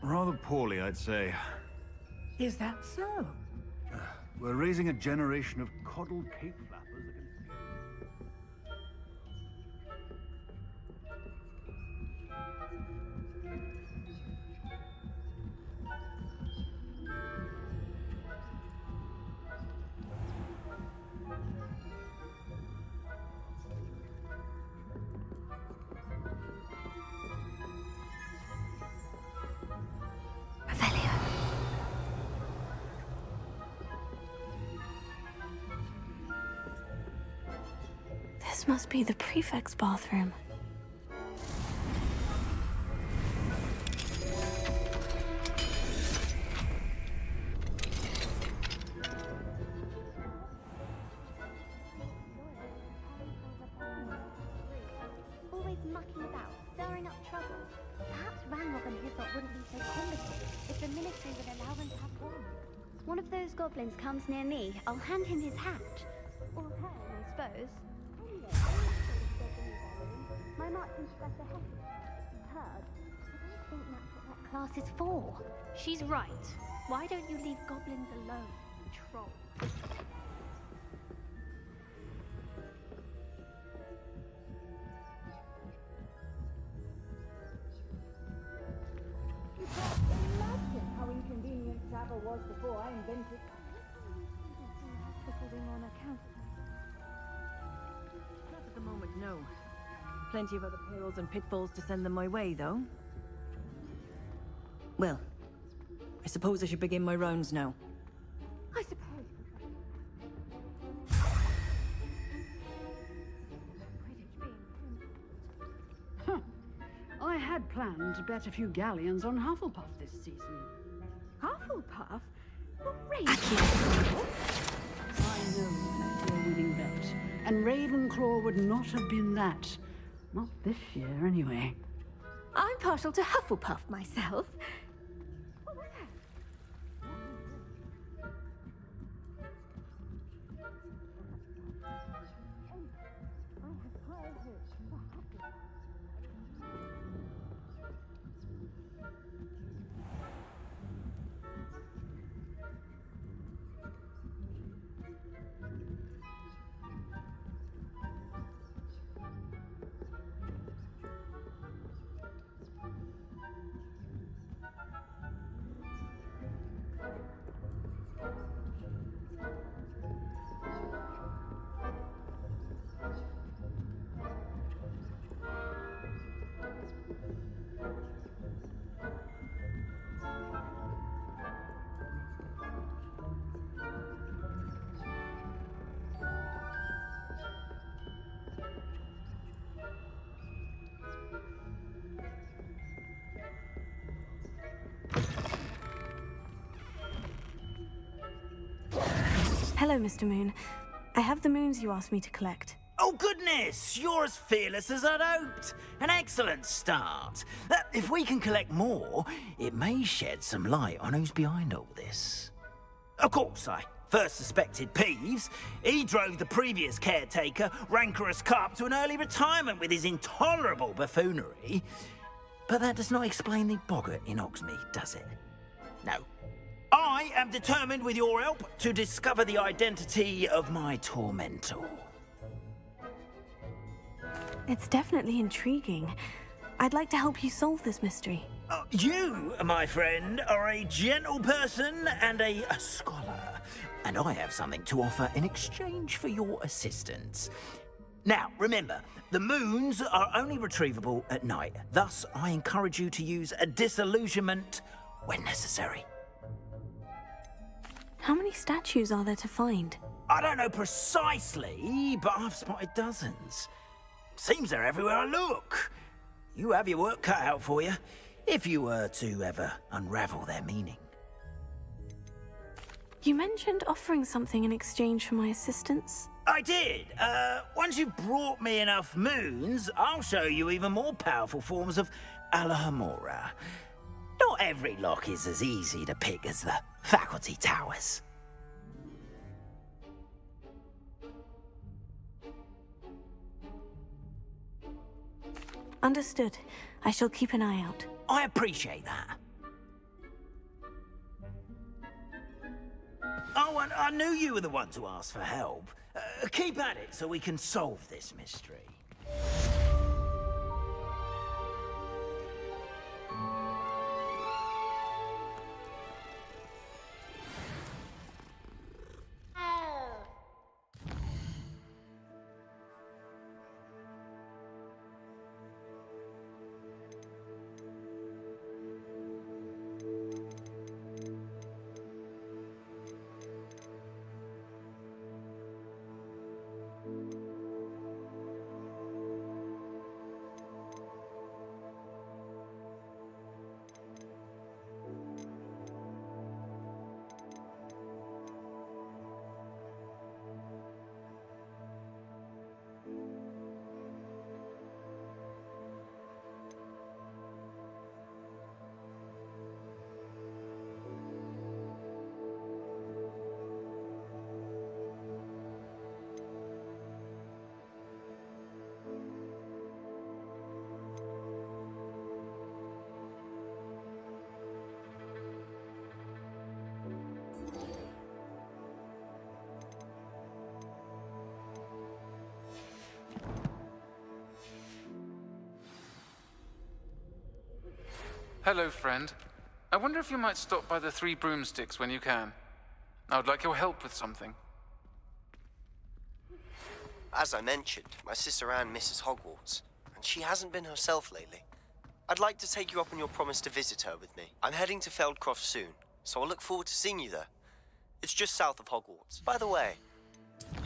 Rather poorly, I'd say. Is that so? We're raising a generation of coddled cape flappers that can... This must be the prefect's bathroom. Always mucking about, stirring up trouble. Perhaps Ranrock and Hyssop wouldn't be so combative if the ministry would allow them to have fun. One of those goblins comes near me, I'll hand him his hat. Or her, I suppose. My marching professor heard. I don't think that's what that class is for. She's right. Why don't you leave goblins alone, troll? You can't imagine how inconvenient travel was before I invented... on account. Not at the moment, no. Plenty of other perils and pitfalls to send them my way, though. Well, I suppose I should begin my rounds now. I suppose. Huh. I had planned to bet a few galleons on Hufflepuff this season. Hufflepuff? Well, really? I know that you're a winning bet, and Ravenclaw would not have been that. Not this year, anyway. I'm partial to Hufflepuff myself. What was that? I have high hopes for Hufflepuff. Hello, Mr. Moon. I have the moons you asked me to collect. Oh, goodness! You're as fearless as I'd hoped. An excellent start. If we can collect more, it may shed some light on who's behind all this. Of course, I first suspected Peeves. He drove the previous caretaker, Rancorous Carp, to an early retirement with his intolerable buffoonery. But that does not explain the boggart in Hogsmeade, does it? No. I am determined, with your help, to discover the identity of my tormentor. It's definitely intriguing. I'd like to help you solve this mystery. You, my friend, are a gentle person and a scholar, and I have something to offer in exchange for your assistance. Now, remember, the moons are only retrievable at night. Thus, I encourage you to use a disillusionment when necessary. How many statues are there to find? I don't know precisely, but I've spotted dozens. Seems they're everywhere I look. You have your work cut out for you, if you were to ever unravel their meaning. You mentioned offering something in exchange for my assistance. I did. Once you've brought me enough moons, I'll show you even more powerful forms of Alohomora. Not every lock is as easy to pick as the faculty towers. Understood. I shall keep an eye out. I appreciate that. Oh, and I knew you were the one to ask for help. Keep at it so we can solve this mystery. Hello, friend. I wonder if you might stop by the Three Broomsticks when you can. I would like your help with something. As I mentioned, my sister Anne misses Hogwarts, and she hasn't been herself lately. I'd like to take you up on your promise to visit her with me. I'm heading to Feldcroft soon, so I'll look forward to seeing you there. It's just south of Hogwarts. By the way,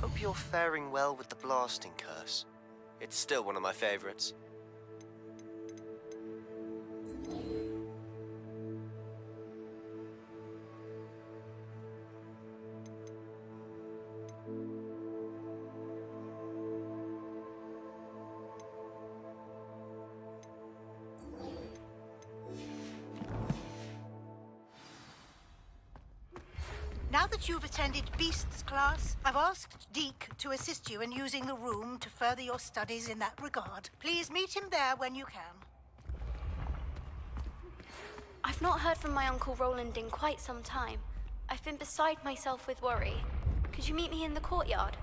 hope you're faring well with the blasting curse. It's still one of my favorites. Now that you've attended Beasts class, I've asked Deke to assist you in using the room to further your studies in that regard. Please meet him there when you can. I've not heard from my Uncle Roland in quite some time. I've been beside myself with worry. Could you meet me in the courtyard?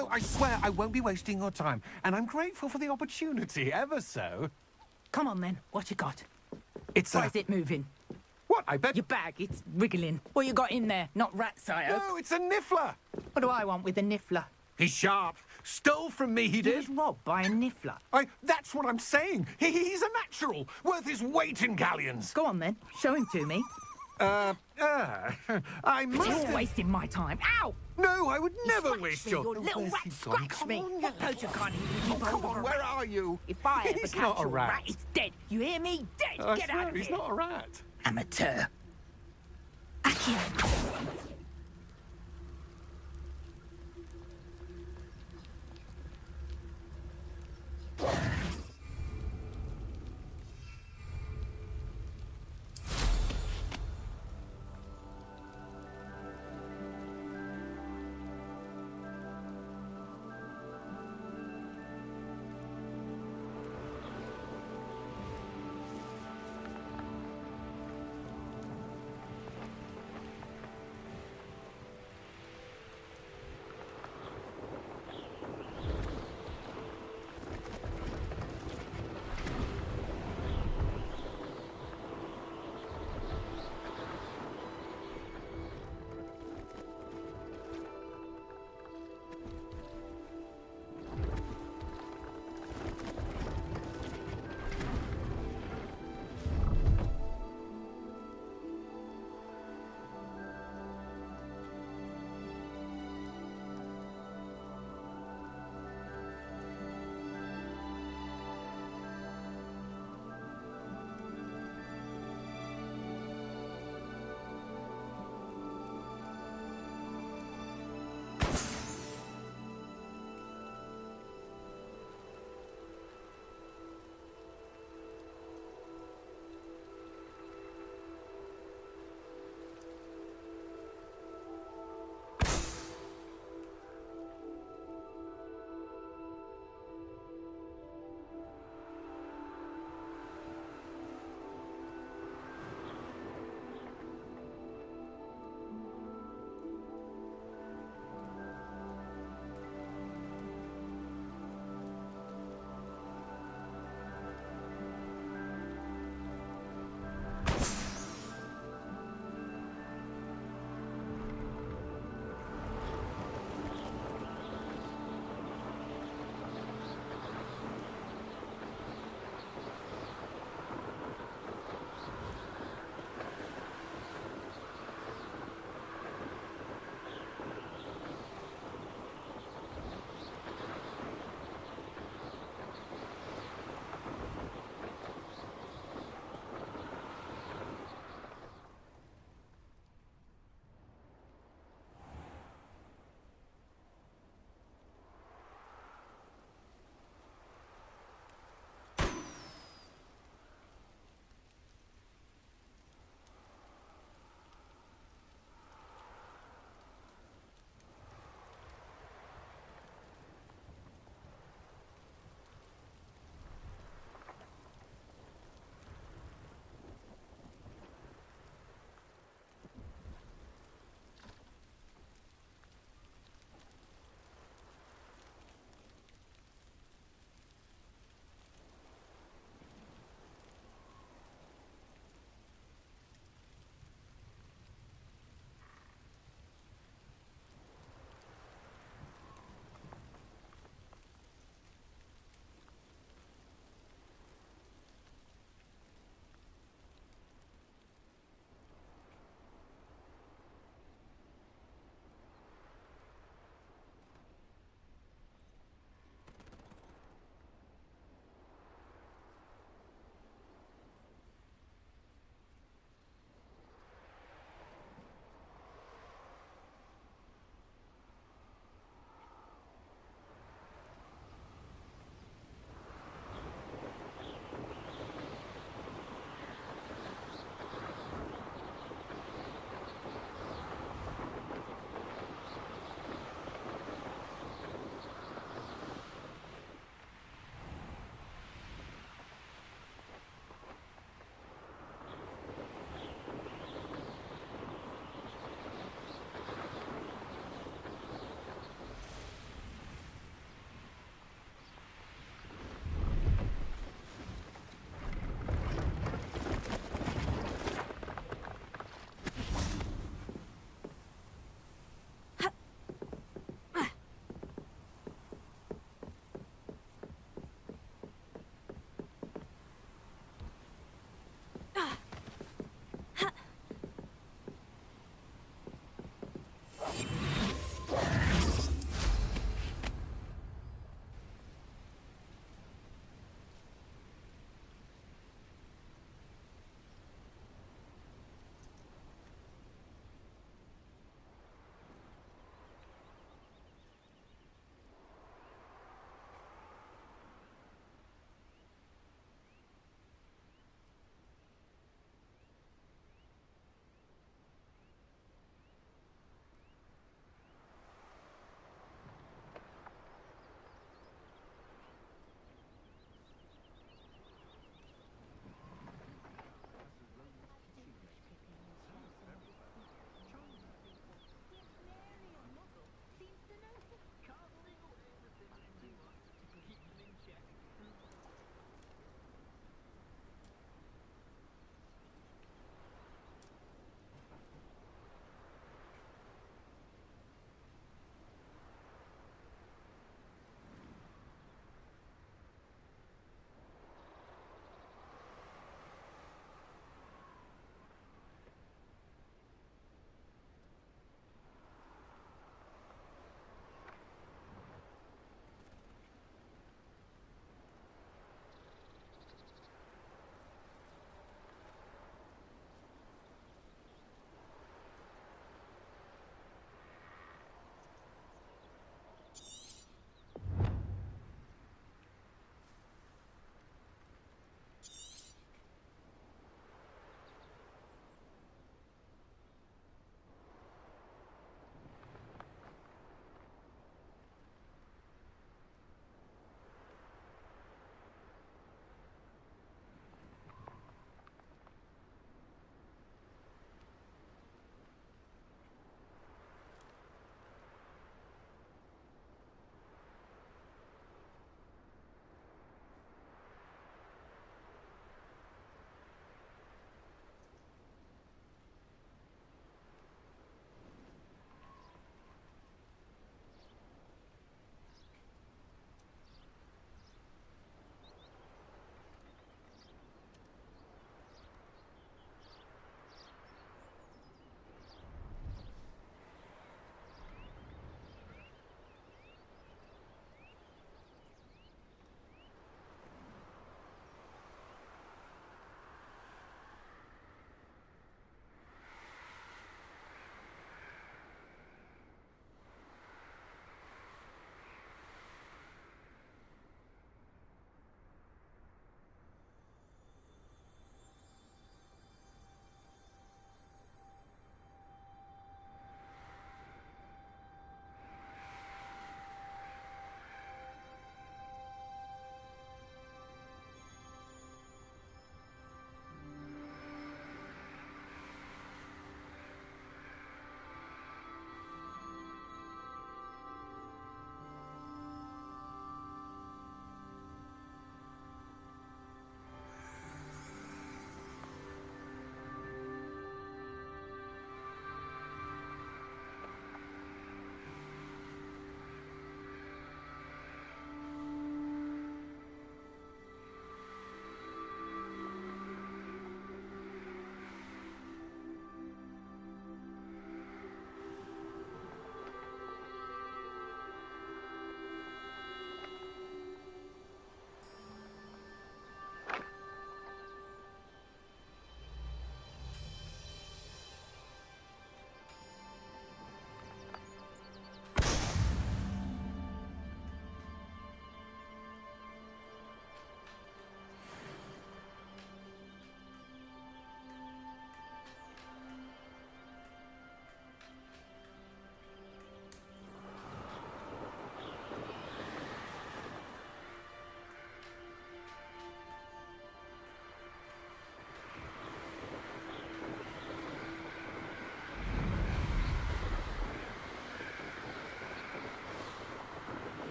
No, I swear I won't be wasting your time. And I'm grateful for the opportunity, ever so. Come on then, what you got? It's Why is it moving? What, I bet... Your bag, it's wriggling. What you got in there? Not rats, I hope. No, it's a niffler. What do I want with a niffler? He's sharp. Stole from me, he You did. was robbed by a niffler. That's what I'm saying. He's a natural, worth his weight in galleons. Go on then, show him to me. I must... You're wasting my time. Ow! No, I would never waste me, your... You little Where's rat, he gone? scratch me. Come on, What poacher can't even keep hold come of on, a where rat? are you? If I ever He's catch not a a rat. rat, it's dead. You hear me? Dead. I Get swear, out of he's here. not a rat. Amateur. Accio.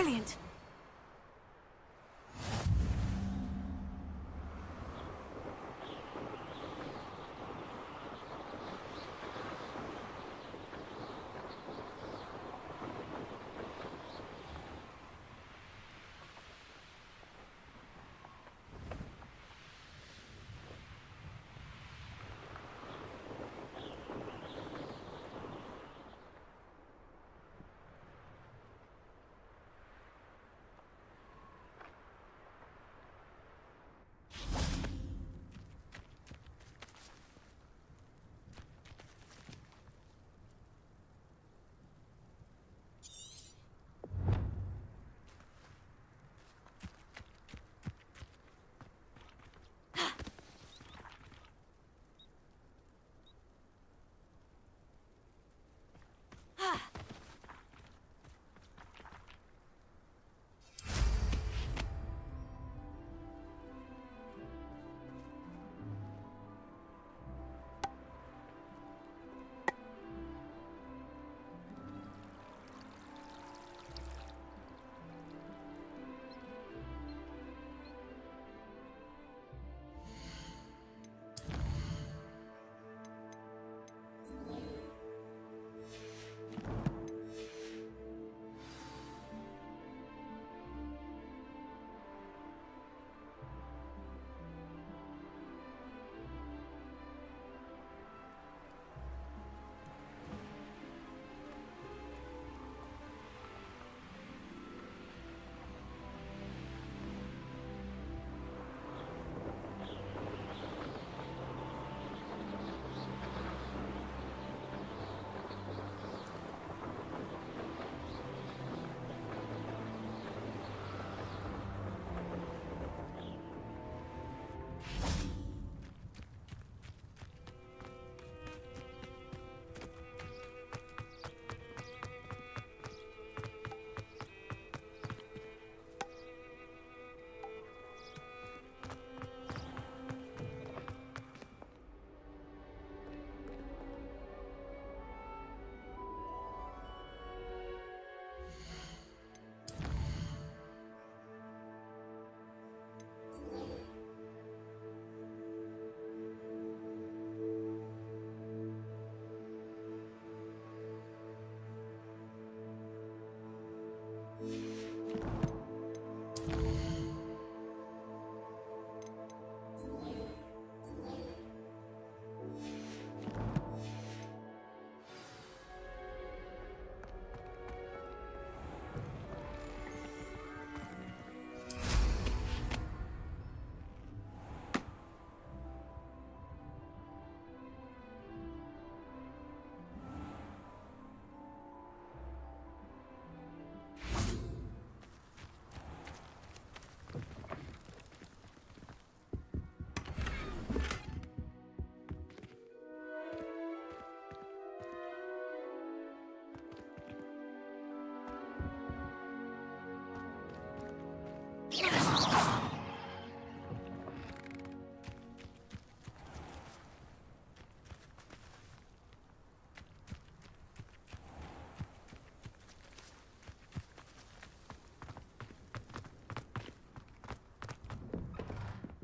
Brilliant.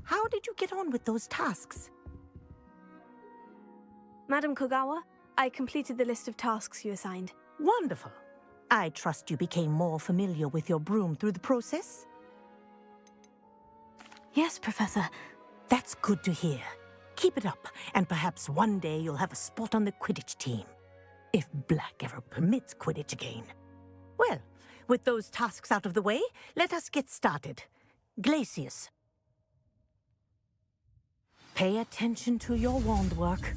How did you get on with those tasks? Madam Kogawa, I completed the list of tasks you assigned. Wonderful. I trust you became more familiar with your broom through the process? Yes, Professor. That's good to hear. Keep it up, and perhaps one day you'll have a spot on the Quidditch team. If Black ever permits Quidditch again. Well, with those tasks out of the way, let us get started. Glacius. Pay attention to your wand work.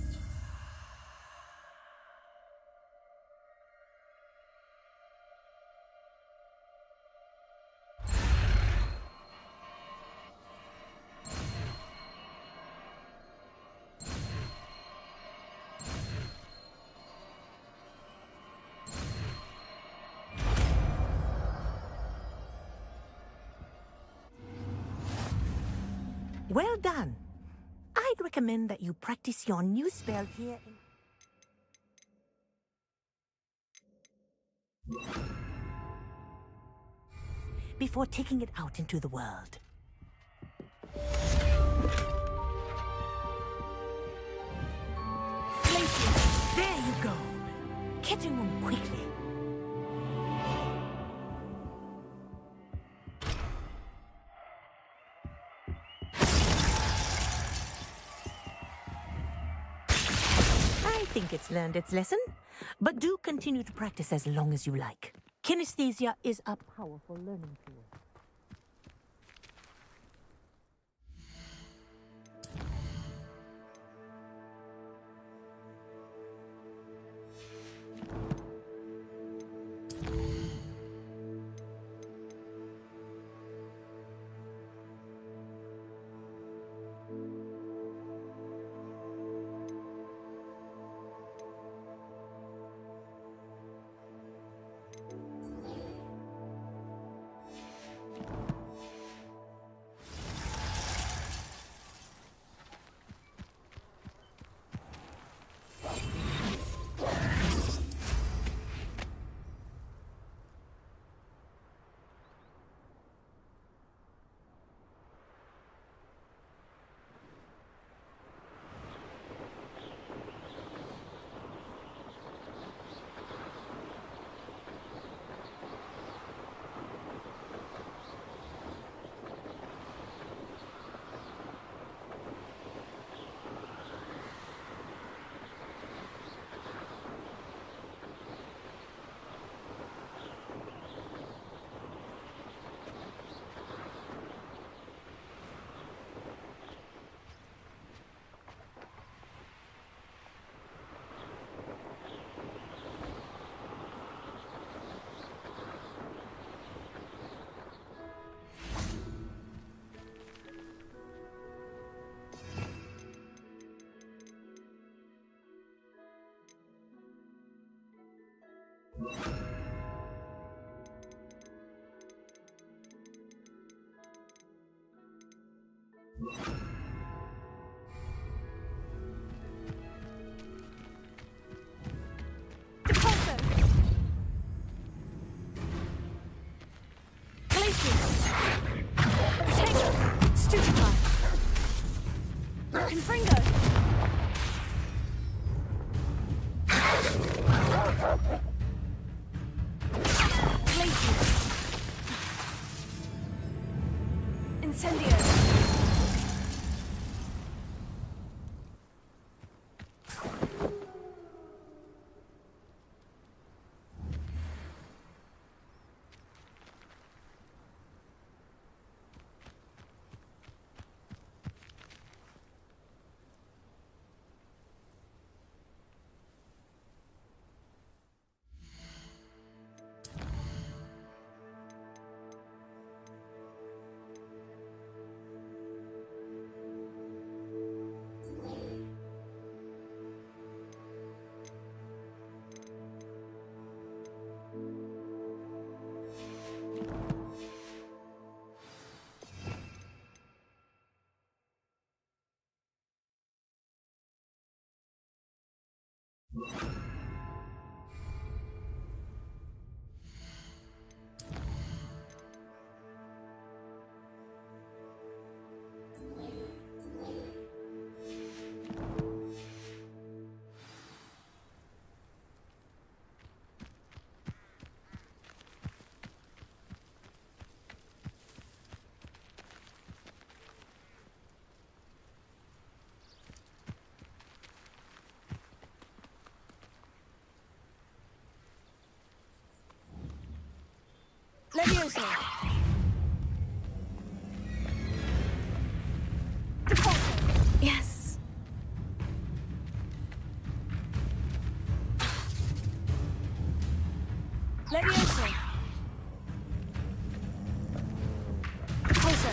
Well done. I'd recommend that you practice your new spell here in... before taking it out into the world. Places! There you go! Catching them quickly. I think it's learned its lesson, but do continue to practice as long as you like. Kinesthesia is a powerful learning tool. Leviosa. Yes. Leviosa. Repulso.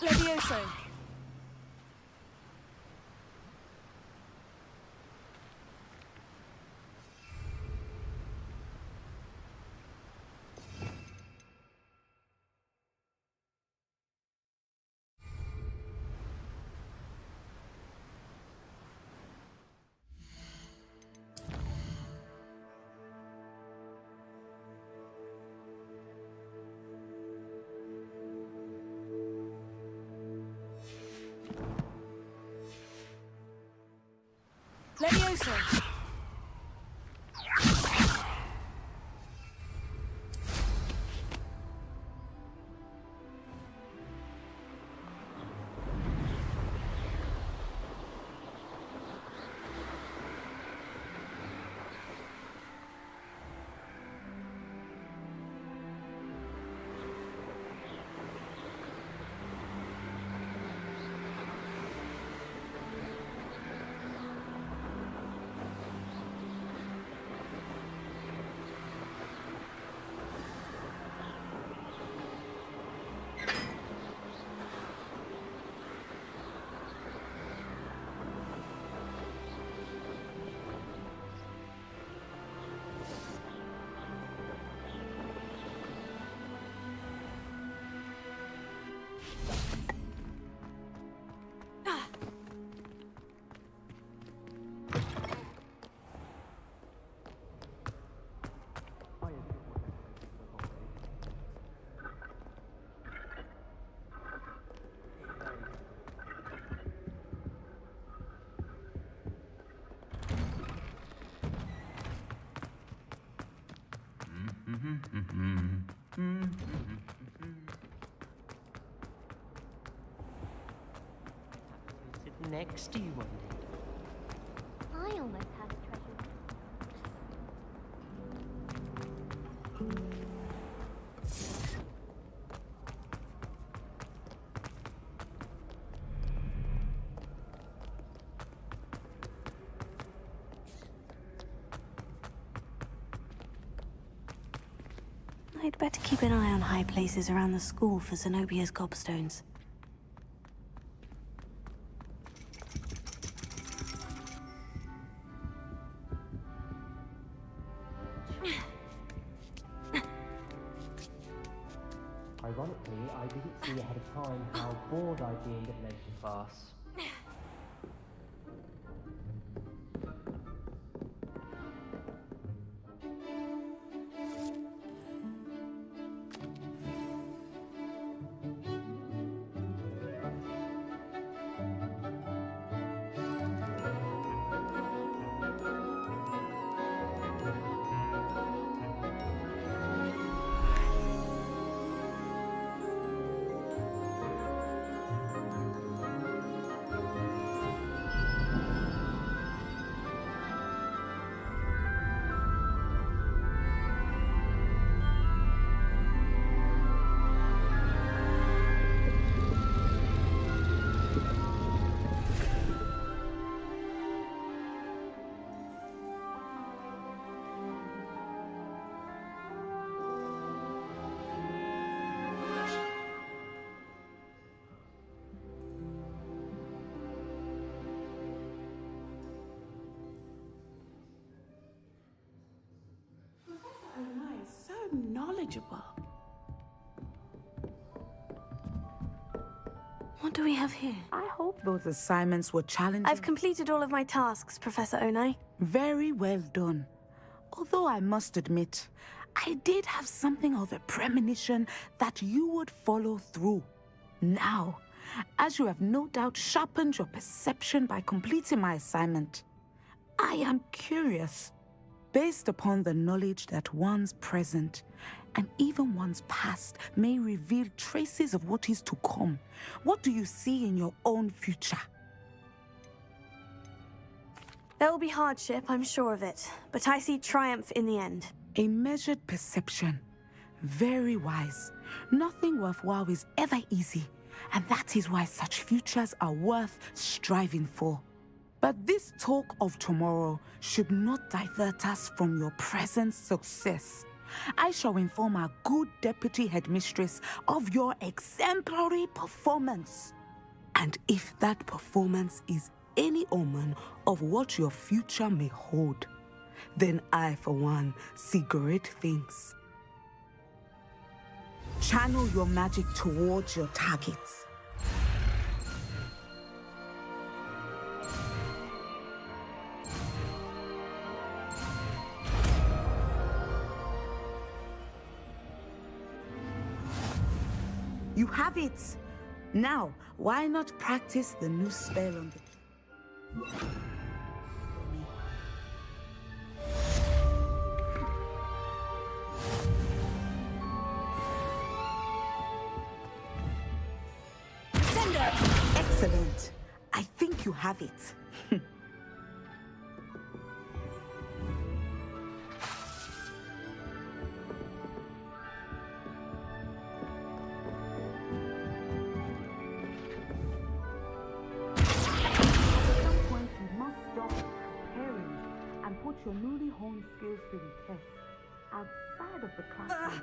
Levioso. Levioso! Sit next to you one day. I almost had a treasure. I'd better keep an eye on high places around the school for Zenobia's gobstones. Ironically, I didn't see ahead of time how bored I'd be in divination class. So knowledgeable. What do we have here? I hope those assignments were challenging. I've completed all of my tasks, Professor Onai. Very well done. Although I must admit, I did have something of a premonition that you would follow through. Now, as you have no doubt sharpened your perception by completing my assignment, I am curious. Based upon the knowledge that one's present and even one's past may reveal traces of what is to come, what do you see in your own future? There will be hardship, I'm sure of it, but I see triumph in the end. A measured perception. Very wise. Nothing worthwhile is ever easy, and that is why such futures are worth striving for. But this talk of tomorrow should not divert us from your present success. I shall inform our good deputy headmistress of your exemplary performance. And if that performance is any omen of what your future may hold, then I, for one, see great things. Channel your magic towards your targets. You have it! Now, why not practice the new spell on the... Excellent. I think you have it. Put your newly honed skills to the test outside of the classroom.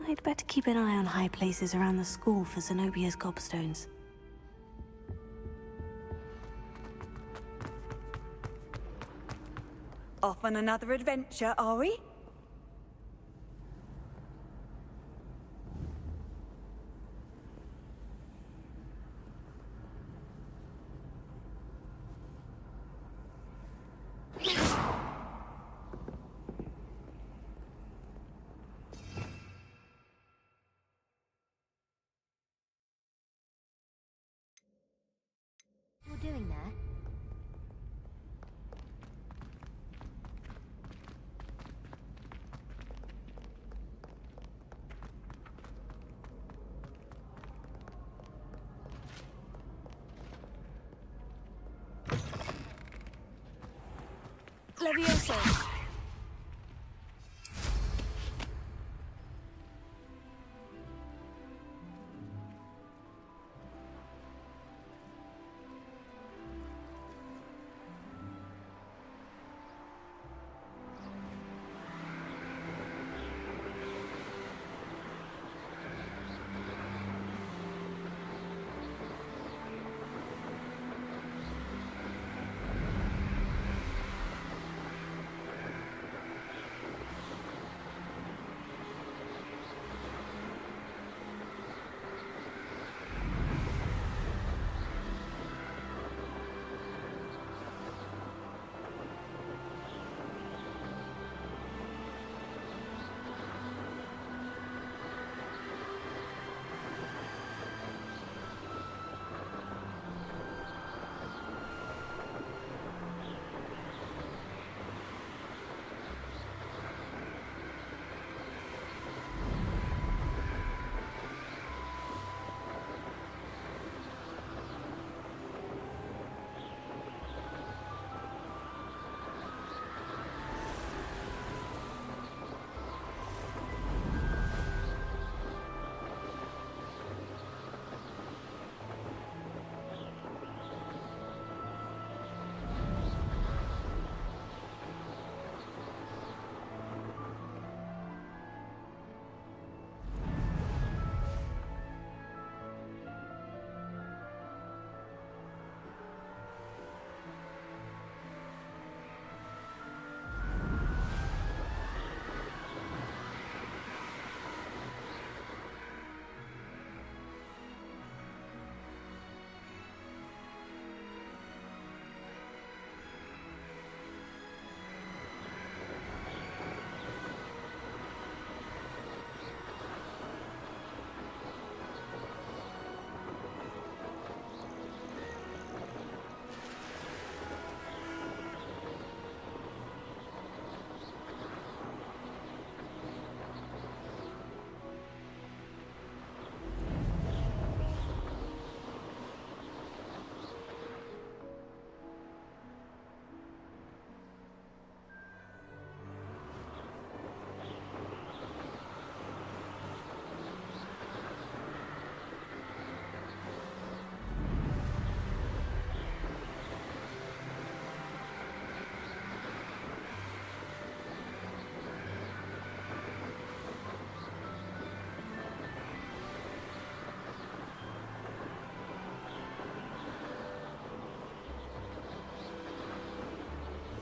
I'd better keep an eye on high places around the school for Zenobia's gobstones. Off on another adventure, are we? What are you doing there? Levioso.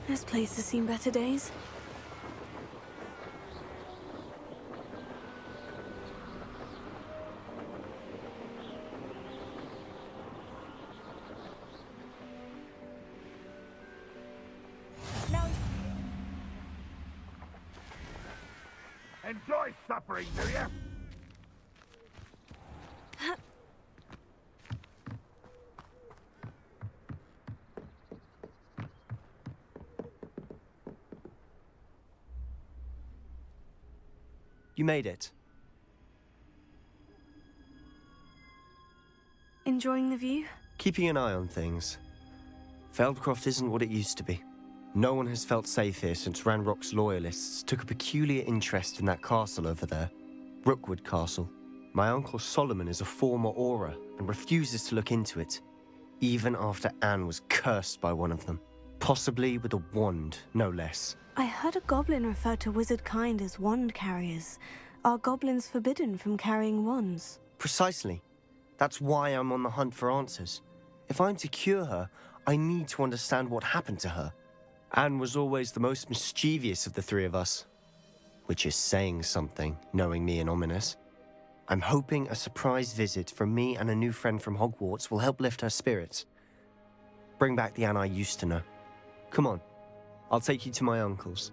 This place has seen better days. enjoy suffering, do you? You made it. Enjoying the view? Keeping an eye on things. Feldcroft isn't what it used to be. No one has felt safe here since Ranrock's loyalists took a peculiar interest in that castle over there. Rookwood Castle. My uncle Solomon is a former Auror and refuses to look into it, even after Anne was cursed by one of them. Possibly with a wand, no less. I heard a goblin refer to wizard kind as wand carriers. Are goblins forbidden from carrying wands? Precisely. That's why I'm on the hunt for answers. If I'm to cure her, I need to understand what happened to her. Anne was always the most mischievous of the three of us. Which is saying something, knowing me and Ominous. I'm hoping a surprise visit from me and a new friend from Hogwarts will help lift her spirits. Bring back the Anne I used to know. Come on, I'll take you to my uncle's.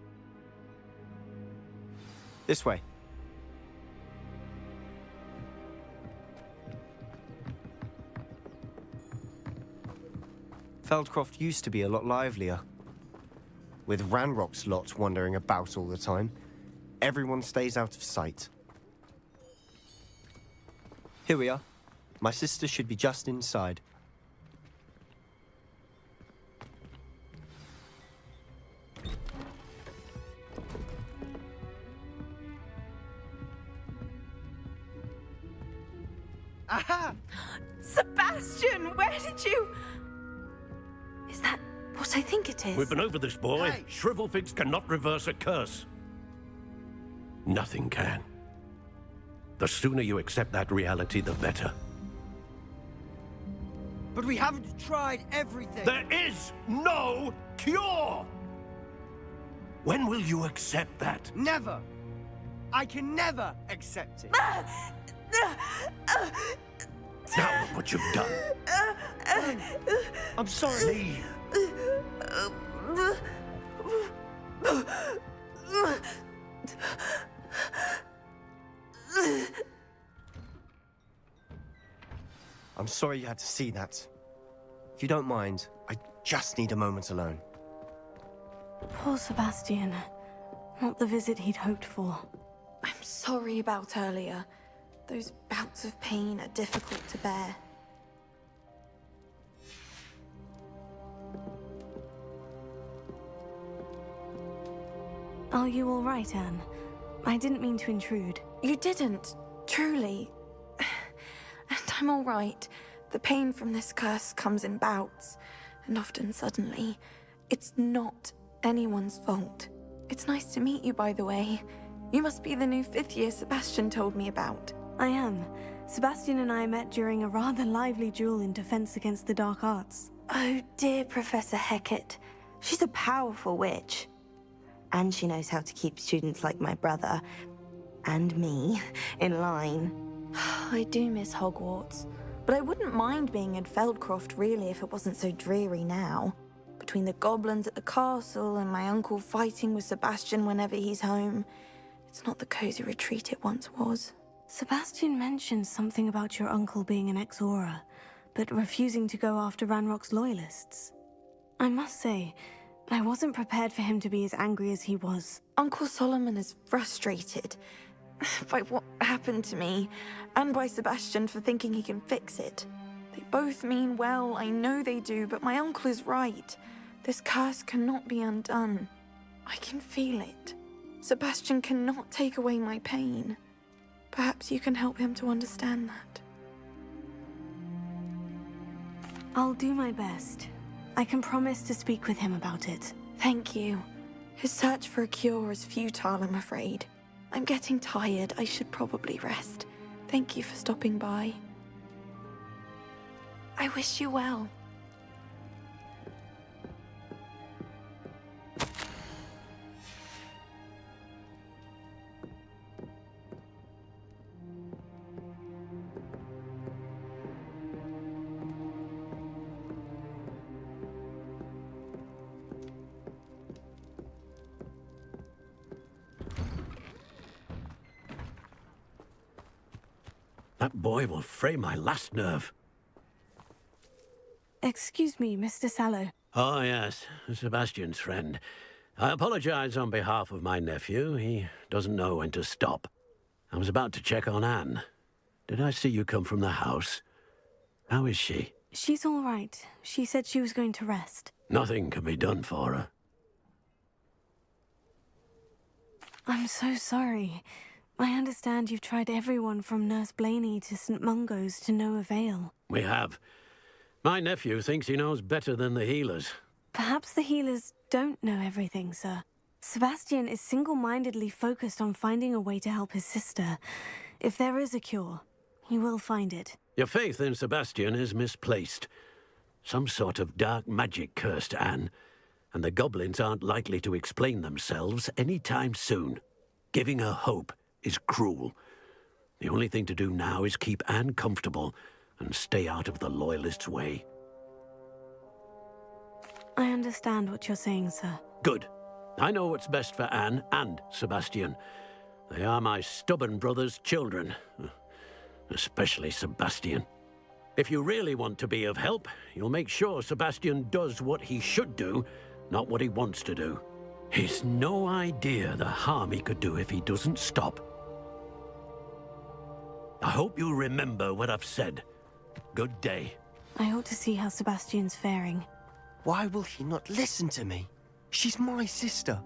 This way. Feldcroft used to be a lot livelier. With Ranrock's lot wandering about all the time, everyone stays out of sight. Here we are. My sister should be just inside. Aha! Sebastian, where did you... Is that what I think it is? We've been over this, boy. Hey. Shrivelfigs cannot reverse a curse. Nothing can. The sooner you accept that reality, the better. But we haven't tried everything. There is no cure! When will you accept that? Never. I can never accept it. Now look what you've done. I'm sorry. I'm sorry you had to see that. If you don't mind, I just need a moment alone. Poor Sebastian. Not the visit he'd hoped for. I'm sorry about earlier. Those bouts of pain are difficult to bear. Are you all right, Anne? I didn't mean to intrude. You didn't, truly. And I'm all right. The pain from this curse comes in bouts, and often suddenly. It's not anyone's fault. It's nice to meet you, by the way. You must be the new 5th year Sebastian told me about. I am. Sebastian and I met during a rather lively duel in Defense Against the Dark Arts. Oh, dear Professor Hecat. She's a powerful witch. And she knows how to keep students like my brother, and me, in line. I do miss Hogwarts, but I wouldn't mind being in Feldcroft, really, if it wasn't so dreary now. Between the goblins at the castle and my uncle fighting with Sebastian whenever he's home, it's not the cozy retreat it once was. Sebastian mentioned something about your uncle being an ex-Auror, but refusing to go after Ranrock's loyalists. I must say, I wasn't prepared for him to be as angry as he was. Uncle Solomon is frustrated by what happened to me, and by Sebastian for thinking he can fix it. They both mean well, I know they do, but my uncle is right. This curse cannot be undone. I can feel it. Sebastian cannot take away my pain. Perhaps you can help him to understand that. I'll do my best. I can promise to speak with him about it. Thank you. His search for a cure is futile, I'm afraid. I'm getting tired. I should probably rest. Thank you for stopping by. I wish you well. That boy will fray my last nerve. Excuse me, Mr. Sallow. Oh, yes, Sebastian's friend. I apologize on behalf of my nephew. He doesn't know when to stop. I was about to check on Anne. Did I see you come from the house? How is she? She's all right. She said she was going to rest. Nothing can be done for her. I'm so sorry. I understand you've tried everyone from Nurse Blaney to St. Mungo's to no avail. We have. My nephew thinks he knows better than the healers. Perhaps the healers don't know everything, sir. Sebastian is single-mindedly focused on finding a way to help his sister. If there is a cure, he will find it. Your faith in Sebastian is misplaced. Some sort of dark magic cursed Anne, and the goblins aren't likely to explain themselves anytime soon. Giving her hope is cruel. The only thing to do now is keep Anne comfortable and stay out of the Loyalists' way. I understand what you're saying, sir. Good. I know what's best for Anne and Sebastian. They are my stubborn brother's children. Especially Sebastian. If you really want to be of help, you'll make sure Sebastian does what he should do, not what he wants to do. He's no idea the harm he could do if he doesn't stop. I hope you remember what I've said. Good day. I ought to see how Sebastian's faring. Why will he not listen to me? She's my sister.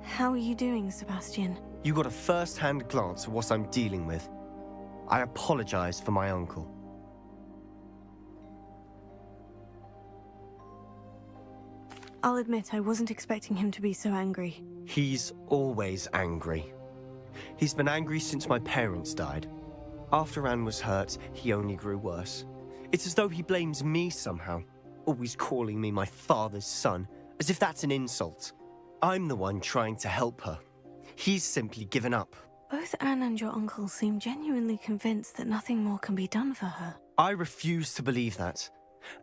How are you doing, Sebastian? You got a first-hand glance at what I'm dealing with. I apologize for my uncle. I'll admit I wasn't expecting him to be so angry. He's always angry. He's been angry since my parents died. After Anne was hurt, he only grew worse. It's as though he blames me somehow, always calling me my father's son, as if that's an insult. I'm the one trying to help her. He's simply given up. Both Anne and your uncle seem genuinely convinced that nothing more can be done for her. I refuse to believe that.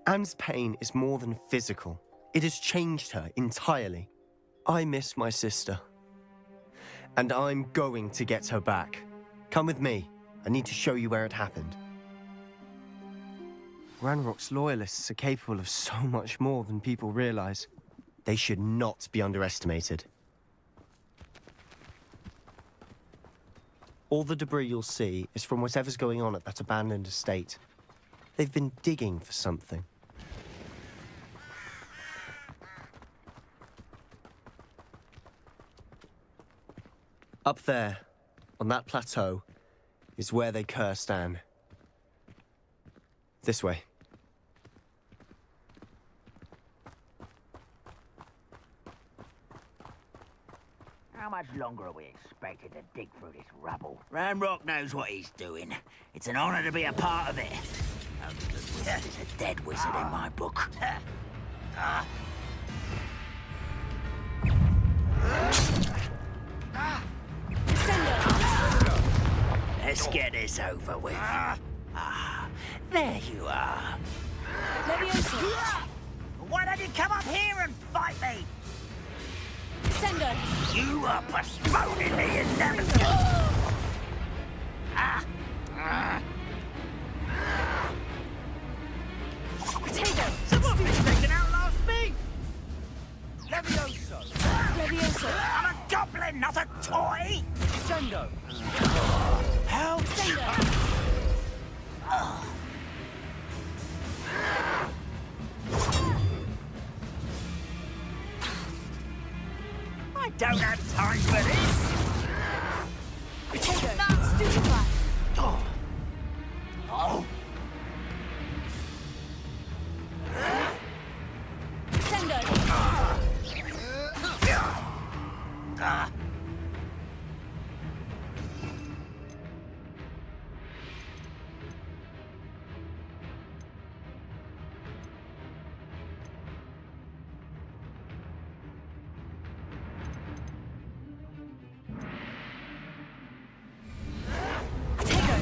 Anne's pain is more than physical. It has changed her entirely. I miss my sister. And I'm going to get her back. Come with me. I need to show you where it happened. Ranrock's Loyalists are capable of so much more than people realize. They should not be underestimated. All the debris you'll see is from whatever's going on at that abandoned estate. They've been digging for something. Up there, on that plateau, is where they cursed Anne. This way. How much longer are we expected to dig through this rubble? Ranrock knows what he's doing. It's an honor to be a part of it. Only good wizard is a dead wizard in my book. Let's get this over with. There you are. Leviosa! Why don't you come up here and fight me? Sendo! You are postponing the inevitable! Potato! Someone's taken outlast me! Levioso! Leviosa! I'm a goblin, not a toy! Sendo! Help! Sendo! I don't have time for this! Potato! Stupefy! Oh! Oh! Sendo!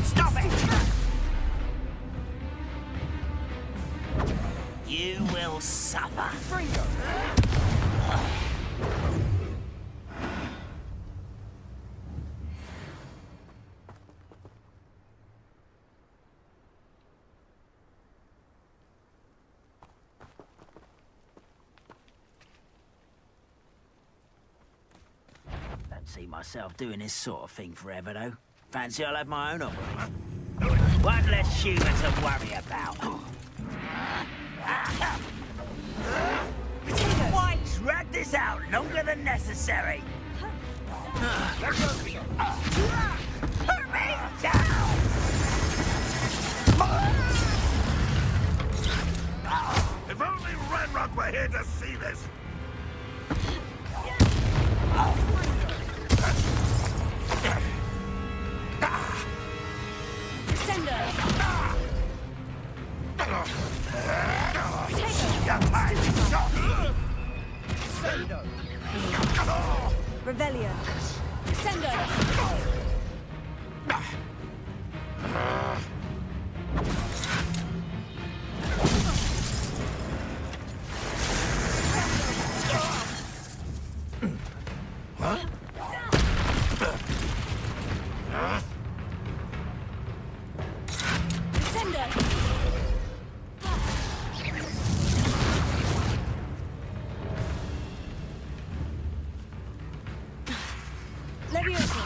Stop it! You will suffer. Fringo! see myself doing this sort of thing forever, though. Fancy I'll have my own operation. One less human to worry about. Why drag this out longer than necessary? Put me down! If only Ranrock were here to see this! Revelio. Sendo.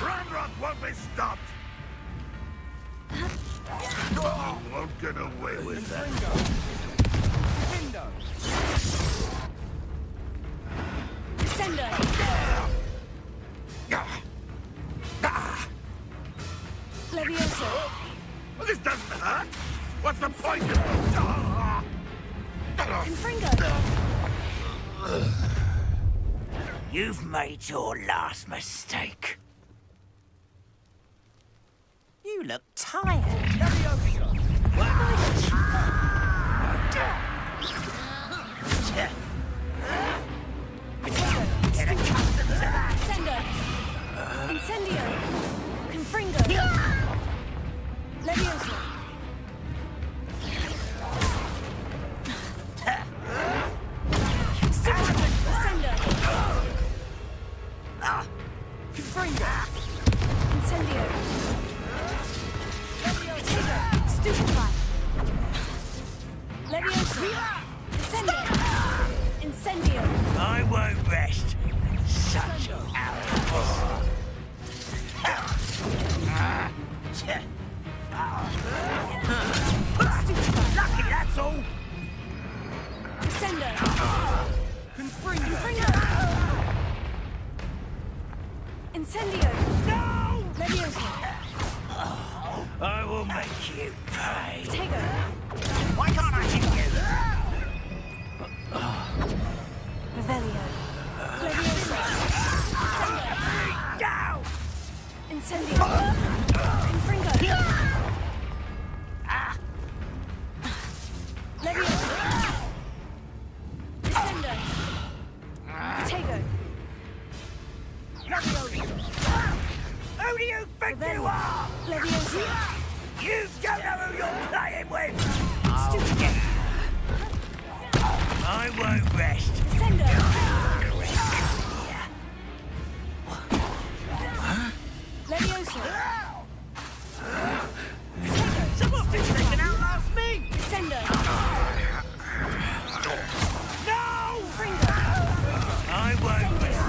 Ranrock won't be stopped! Oh, won't get away with that. Sendo. Levioso. Well, this doesn't hurt! What's the point? Confringo. You've made your last mistake. You look tired. Sendo. Incendio. Confringo. Levioso. Sendo. Confringo. Incendio. Stupefy. Levioso. Sendo. Incendio. I won't rest. Such out. Lucky, that's all. Sendo. Confringo. Incendio. No! Levioso. I will make you pay. Tego. Why can't I hit you? Revelio. Levioso. Sendo. Down! Incendio. Confringo. Levioso. Sendo. Tego. Who do you think you are? Levioso. You don't know who you're playing with! Stupid. I won't rest. Sendo. Levioso. Someone's been taken out last me! Sendo. No! Confringo. I won't rest.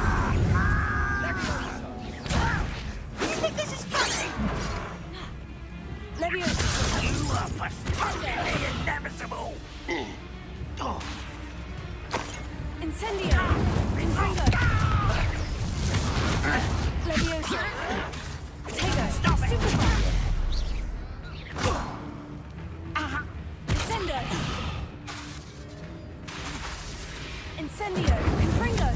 You think this is funny? Levioso. You are postponing the inevitable! Incendio. Confringo. Levioso. Tego. Stop it! Stupefy. Sendo. Incendio. Confringo.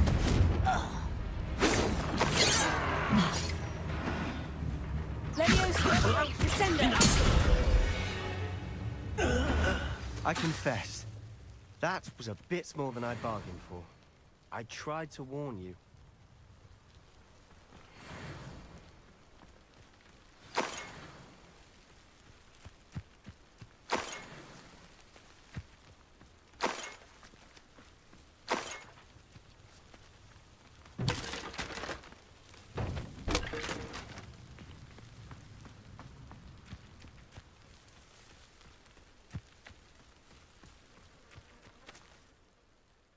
Levioso. Sendo. I confess, that was a bit more than I bargained for. I tried to warn you.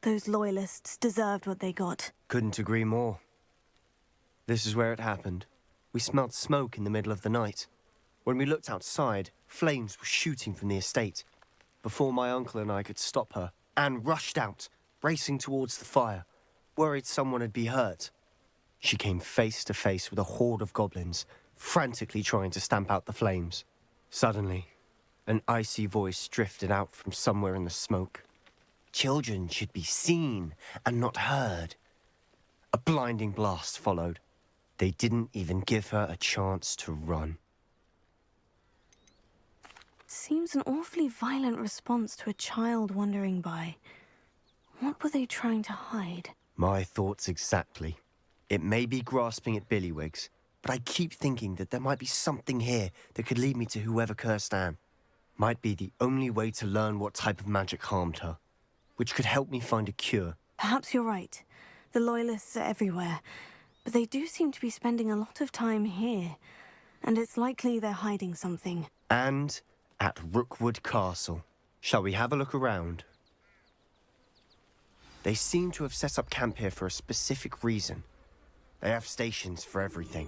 Those loyalists deserved what they got. Couldn't agree more. This is where it happened. We smelled smoke in the middle of the night. When we looked outside, flames were shooting from the estate. Before my uncle and I could stop her, Anne rushed out, racing towards the fire, worried someone had been hurt. She came face to face with a horde of goblins, frantically trying to stamp out the flames. Suddenly, an icy voice drifted out from somewhere in the smoke. Children should be seen and not heard. A blinding blast followed. They didn't even give her a chance to run. Seems an awfully violent response to a child wandering by. What were they trying to hide? My thoughts exactly. It may be grasping at Billywigs, but I keep thinking that there might be something here that could lead me to whoever cursed Anne. Might be the only way to learn what type of magic harmed her, which could help me find a cure. Perhaps you're right. The Loyalists are everywhere, but they do seem to be spending a lot of time here, and it's likely they're hiding something. And at Rookwood Castle. Shall we have a look around? They seem to have set up camp here for a specific reason. They have stations for everything.